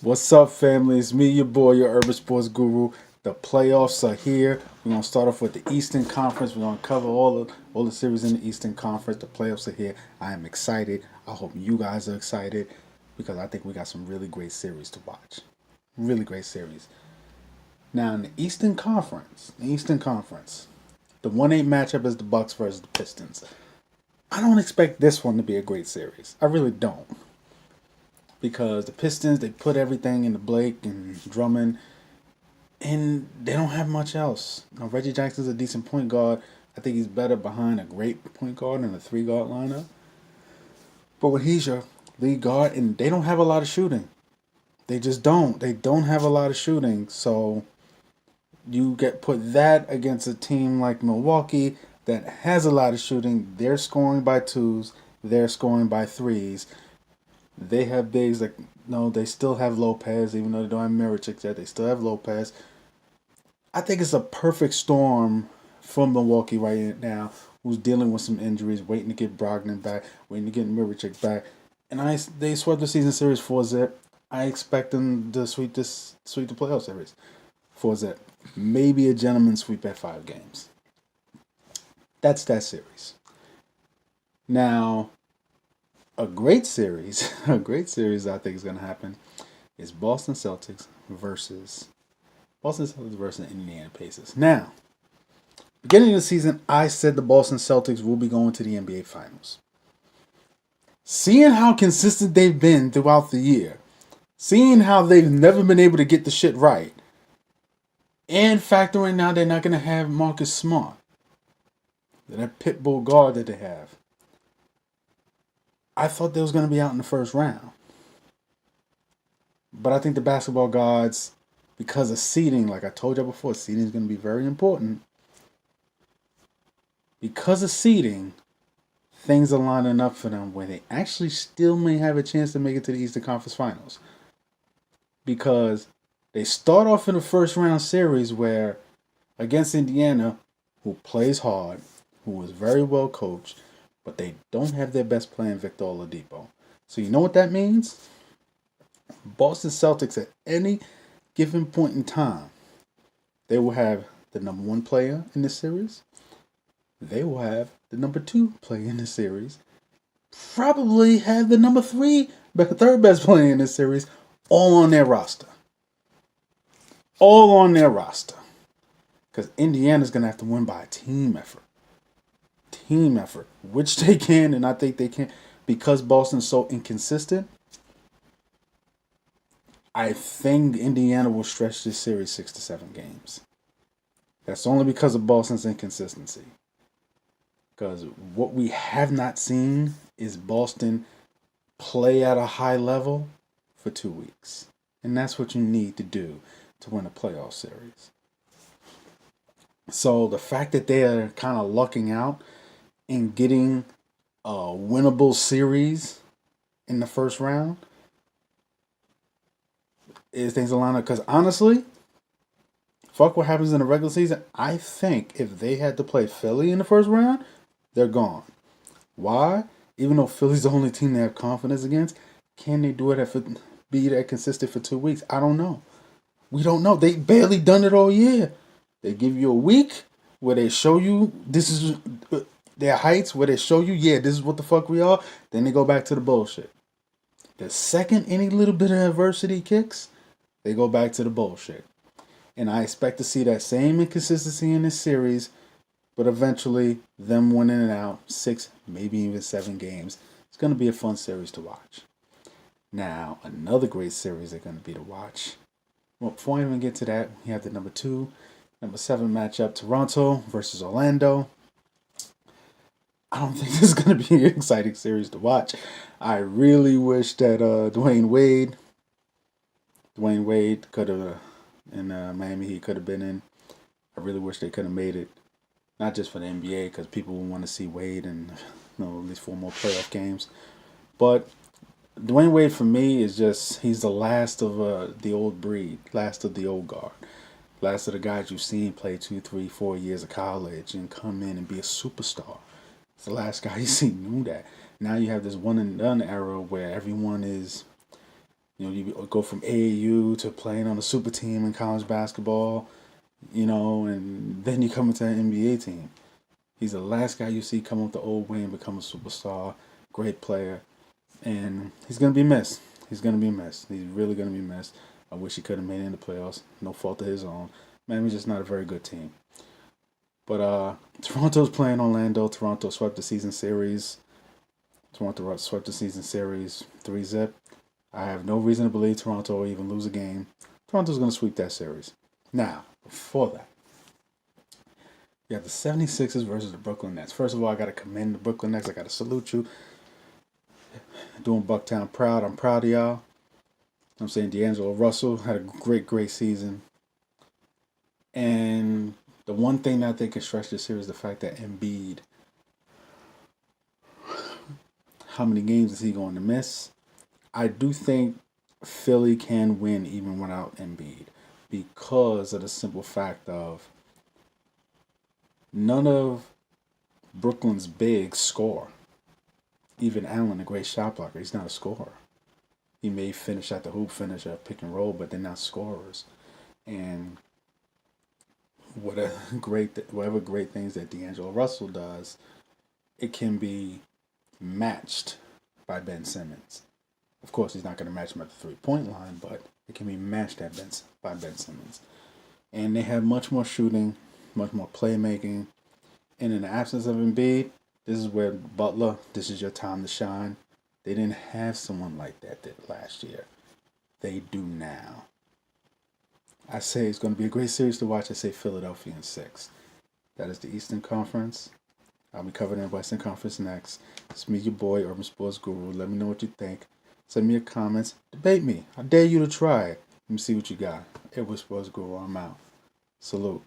What's up, family? It's me, your boy, your urban sports guru. The playoffs are here. We're gonna start off with the Eastern Conference. We're gonna cover all the series in the Eastern Conference. The playoffs are here. I am excited. I hope you guys are excited because I think we got some really great series to watch. Really great series. Now in the Eastern Conference, the 1-8 matchup is the Bucks versus the Pistons. I don't expect this one to be a great series. I really don't. Because the Pistons, they put everything into Blake and Drummond, and they don't have much else. Now, Reggie Jackson's a decent point guard. I think he's better behind a great point guard in a three guard lineup. But when he's your lead guard, and they don't have a lot of shooting, they just don't. They don't have a lot of shooting. So you get put that against a team like Milwaukee that has a lot of shooting. They're scoring by twos. They're scoring by threes. They have bigs like no, they still have Lopez, even though they don't have Mirotic yet. They still have Lopez. I think it's a perfect storm for Milwaukee right now, who's dealing with some injuries, waiting to get Brogdon back, waiting to get Mirotic back, and they swept the season series 4-zip. I expect them to sweep the playoff series 4-zip. Maybe a gentleman sweep at 5 games. That's that series. Now, a great series I think is going to happen is Boston Celtics versus Indiana Pacers. Now, beginning of the season, I said the Boston Celtics will be going to the NBA Finals. Seeing how consistent they've been throughout the year, seeing how they've never been able to get the shit right, and factoring now they're not going to have Marcus Smart, that pit bull guard that they have. I thought they was going to be out in the first round. But I think the basketball gods, because of seeding, like I told you before, seeding is going to be very important. Because of seeding, things are lining up for them where they actually still may have a chance to make it to the Eastern Conference Finals. Because they start off in the first round series where, against Indiana, who plays hard, who is very well coached, but they don't have their best player in Victor Oladipo. So you know what that means? Boston Celtics at any given point in time, they will have the number one player in this series. They will have the number two player in this series. Probably have the number third best player in this series, all on their roster. All on their roster. Because Indiana's going to have to win by a team effort. Which they can, and I think they can. Because Boston's so inconsistent, I think Indiana will stretch this series 6 to 7 games. That's only because of Boston's inconsistency. Because what we have not seen is Boston play at a high level for 2 weeks. And that's what you need to do to win a playoff series. So the fact that they are kind of lucking out and getting a winnable series in the first round is things align up. Because honestly, fuck what happens in the regular season. I think if they had to play Philly in the first round, they're gone. Why? Even though Philly's the only team they have confidence against, can they do it be that consistent for 2 weeks? I don't know. We don't know. They barely done it all year. They give you a week where they show you this is their heights, where they show you, yeah, this is what the fuck we are. Then they go back to the bullshit. The second any little bit of adversity kicks, they go back to the bullshit. And I expect to see that same inconsistency in this series, but eventually them winning it out 6, maybe even 7 games. It's going to be a fun series to watch. Now, another great series they're going to be to watch. Well, before I even get to that, we have the number 7 matchup, Toronto versus Orlando. I don't think this is going to be an exciting series to watch. I really wish that Dwayne Wade could have, in Miami, he could have been in. I really wish they could have made it. Not just for the NBA, because people want to see Wade and at least 4 more playoff games. But Dwayne Wade, for me, is just, he's the last of the old breed, last of the old guard. Last of the guys you've seen play 2, 3, 4 years of college and come in and be a superstar. It's the last guy you see knew that. Now you have this one and done era where everyone is You know, you go from AAU to playing on a super team in college basketball, you know, and then you come into an NBA team. He's the last guy you see come up the old way and become a superstar, great player, and he's gonna be missed. He's gonna be missed. He's really gonna be missed. I wish he could have made it in the playoffs. No fault of his own. Miami's just not a very good team. But Toronto's playing Orlando. Toronto swept the season series. Toronto swept the season series 3-0. I have no reason to believe Toronto will even lose a game. Toronto's going to sweep that series. Now, before that, you have the 76ers versus the Brooklyn Nets. First of all, I got to commend the Brooklyn Nets. I got to salute you. Doing Bucktown proud. I'm proud of y'all. I'm saying D'Angelo Russell had a great season. And the one thing that I think can stretch this series is the fact that Embiid, how many games is he going to miss? I do think Philly can win even without Embiid because of the simple fact of none of Brooklyn's bigs score. Even Allen, a great shot blocker, he's not a scorer. He may finish at the hoop, finish a pick and roll, but they're not scorers. And whatever great things that D'Angelo Russell does, it can be matched by Ben Simmons. Of course, he's not going to match him at the 3-point line, but it can be matched by Ben Simmons. And they have much more shooting, much more playmaking. And in the absence of Embiid, this is where Butler, this is your time to shine. They didn't have someone like that last year. They do now. I say it's going to be a great series to watch. I say Philadelphia in 6. That is the Eastern Conference. I'll be covering the Western Conference next. It's me, your boy, Urban Sports Guru. Let me know what you think. Send me your comments. Debate me. I dare you to try it. Let me see what you got. Urban Sports Guru, I'm out. Salute.